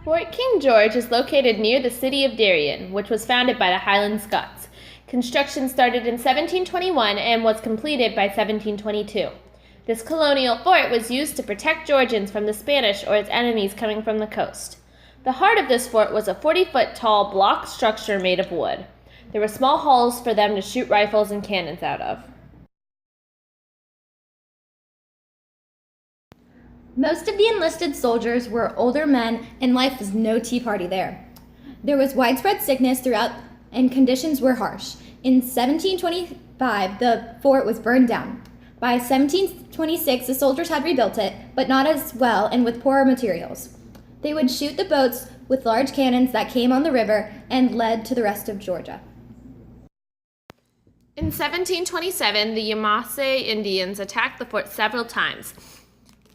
Fort King George is located near the city of Darien, which was founded by the Highland Scots. Construction started in 1721 and was completed by 1722. This colonial fort was used to protect Georgians from the Spanish or its enemies coming from the coast. The heart of this fort was a 40-foot tall block structure made of wood. There were small halls for them to shoot rifles and cannons out of. Most of the enlisted soldiers were older men, and life was no tea party there. There was widespread sickness throughout, and conditions were harsh. In 1725, the fort was burned down. By 1726, the soldiers had rebuilt it, but not as well and with poorer materials. They would shoot the boats with large cannons that came on the river and led to the rest of Georgia. In 1727, the Yamasee Indians attacked the fort several times.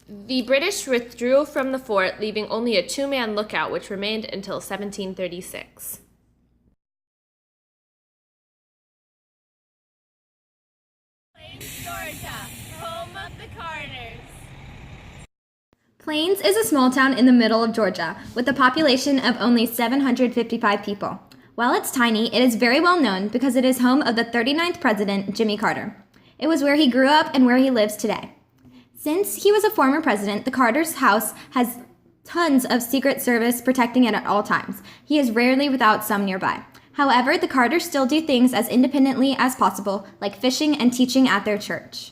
The British withdrew from the fort, leaving only a two-man lookout, which remained until 1736. Georgia, home of the Carters. Plains is a small town in the middle of Georgia, with a population of only 755 people. While it's tiny, it is very well known because it is home of the 39th president, Jimmy Carter. It was where he grew up and where he lives today. Since he was a former president, the Carter's house has tons of Secret Service protecting it at all times. He is rarely without some nearby. However, the Carters still do things as independently as possible, like fishing and teaching at their church.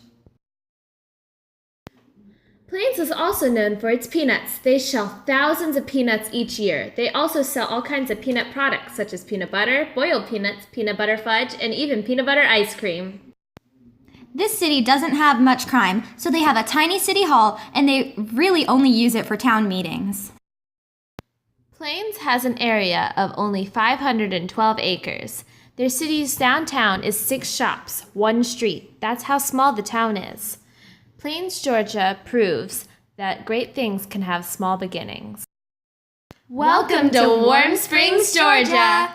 Plains is also known for its peanuts. They shell thousands of peanuts each year. They also sell all kinds of peanut products, such as peanut butter, boiled peanuts, peanut butter fudge, and even peanut butter ice cream. This city doesn't have much crime, so they have a tiny city hall, and they really only use it for town meetings. Plains has an area of only 512 acres. Their city's downtown is 6 shops, 1 street. That's how small the town is. Plains, Georgia proves that great things can have small beginnings. Welcome to Warm Springs, Georgia!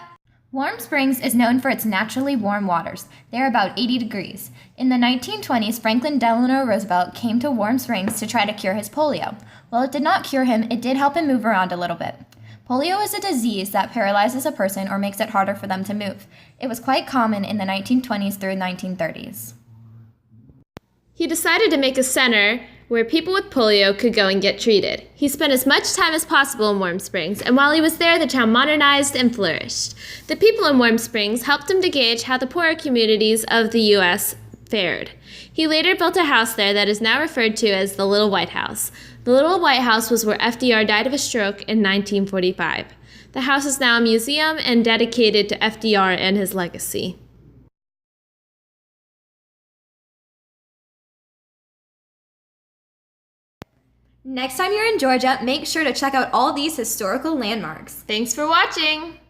Warm Springs is known for its naturally warm waters. They are about 80 degrees. In the 1920s, Franklin Delano Roosevelt came to Warm Springs to try to cure his polio. While it did not cure him, it did help him move around a little bit. Polio is a disease that paralyzes a person or makes it harder for them to move. It was quite common in the 1920s through 1930s. He decided to make a center where people with polio could go and get treated. He spent as much time as possible in Warm Springs, and while he was there, the town modernized and flourished. The people in Warm Springs helped him to gauge how the poorer communities of the U.S. fared. He later built a house there that is now referred to as the Little White House. The Little White House was where FDR died of a stroke in 1945. The house is now a museum and dedicated to FDR and his legacy. Next time you're in Georgia, make sure to check out all these historical landmarks. Thanks for watching!